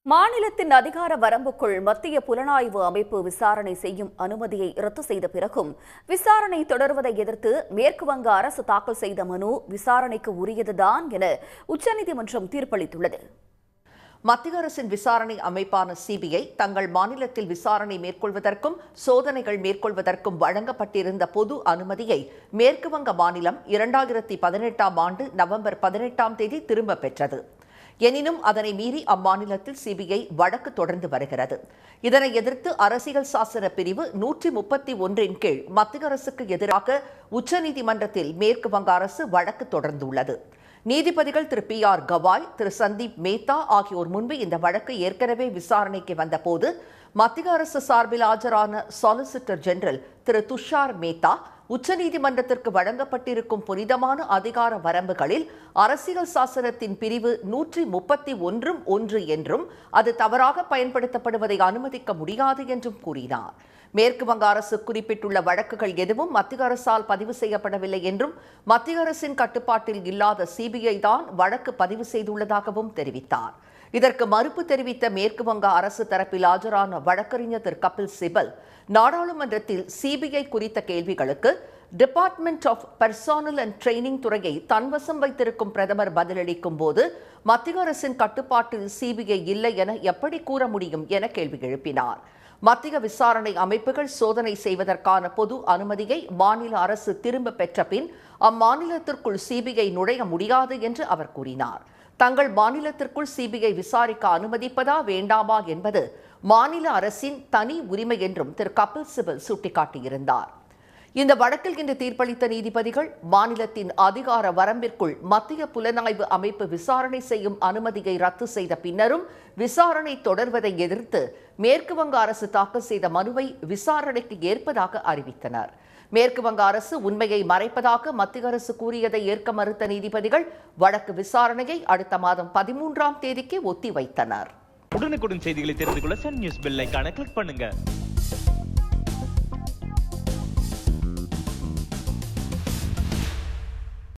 மாநிலத்தின் அதிகார வரம்புக்குள் மத்திய புலனாய்வு அமைப்பு விசாரணை செய்யும் அனுமதியை ரத்து செய்த பிறகும் விசாரணை தொடர்வதை எதிர்த்து மேற்கு வங்க அரசு தாக்கல் செய்த மனு விசாரணைக்கு உரியதுதான் என உச்சநீதிமன்றம் தீர்ப்பளித்துள்ளது. மத்திய அரசின் விசாரணை அமைப்பான சிபிஐ தங்கள் மாநிலத்தில் விசாரணை மேற்கொள்வதற்கும் சோதனைகள் மேற்கொள்வதற்கும் வழங்கப்பட்டிருந்த பொது அனுமதியை மேற்கு வங்க மாநிலம் 2018ஆம் ஆண்டு நவம்பர் 18ஆம் தேதி திரும்பப் பெற்றது. எனினும் அதனை மீறி அம்மாநிலத்தில் சிபிஐ வழக்கு தொடர்ந்து வருகிறது. இதனை எதிர்த்து அரசியல் சாசன பிரிவு 131 கீழ் மத்திய அரசுக்கு எதிராக உச்சநீதிமன்றத்தில் மேற்கு வங்க அரசு வழக்கு தொடர்ந்துள்ளது. நீதிபதிகள் திரு PR கவாய், திரு சந்தீப் மேத்தா ஆகியோர் முன்பு இந்த வழக்கு ஏற்கனவே விசாரணைக்கு வந்தபோது மத்திய அரசு சார்பில் ஆஜரான சாலிசிட்டர் ஜெனரல் திரு துஷார் மேத்தா உச்சநீதிமன்றத்திற்கு வழங்கப்பட்டிருக்கும் புனிதமான அதிகார வரம்புகளில் அரசியல் சாசனத்தின் பிரிவு 131(1) என்றும் அது தவறாக பயன்படுத்தப்படுவதை அனுமதிக்க முடியாது என்றும் கூறினார். மேற்கு வங்க அரசு குறிப்பிட்டுள்ள வழக்குகள் எதுவும் மத்திய அரசால் பதிவு செய்யப்படவில்லை என்றும் மத்திய அரசின் கட்டுப்பாட்டில் இல்லாத சிபிஐ தான் வழக்கு பதிவு செய்துள்ளதாகவும் தெரிவித்தார். இதற்கு மறுப்பு தெரிவித்த மேற்கு வங்க அரசு தரப்பில் ஆஜரான வழக்கறிஞர் திரு கபில் சிபல் நாடாளுமன்றத்தில் சிபிஐ குறித்த கேள்விகளுக்கு department of personnel and training துறையை தன்வசம் வைத்திருக்கும் பிரதமர் பதிலளிக்கும் போது மத்திய அரசின் கட்டுப்பாட்டில் சிபிஐ இல்லை என எப்படி கூற முடியும் என கேள்வி எழுப்பினார். மத்திய விசாரணை அமைப்புகள் சோதனை செய்வதற்கான பொது அனுமதியை மாநில அரசு திரும்ப பெற்ற பின் அம்மாநிலத்திற்குள் சிபிஐ நுழைய முடியாது என்று அவர் கூறினார். தங்கள் மாநிலத்திற்குள் சிபிஐ விசாரிக்க அனுமதிப்பதா வேண்டாமா என்பது மாநில அரசின் தனி உரிமை என்றும் திரு கபில் சிபல் சுட்டிக்காட்டியிருந்தார். இந்த வழக்கில் இன்று தீர்ப்பளித்த நீதிபதிகள் மாநிலத்தின் அதிகார வரம்பிற்குள் மத்திய புலனாய்வு அமைப்பு விசாரணை செய்யும் அனுமதியை ரத்து செய்த பின்னரும் விசாரணை தொடர்வதை எதிர்த்து மேற்கு வங்க அரசு தாக்கல் செய்த மனுவை விசாரணைக்கு ஏற்பதாக அறிவித்தனர். மேற்கு வங்க அரசு உண்மையை மறைப்பதாக மத்திய அரசு கூறியதை ஏற்க மறுத்த நீதிபதிகள் வழக்கு விசாரணையை அடுத்த மாதம் 13ஆம் தேதிக்கு ஒத்திவைத்தனர். உடனுக்குடன் செய்திகளை தெரிந்து கொள்ள சன் நியூஸ் பெல் ஐகானை கிளிக் பண்ணுங்க.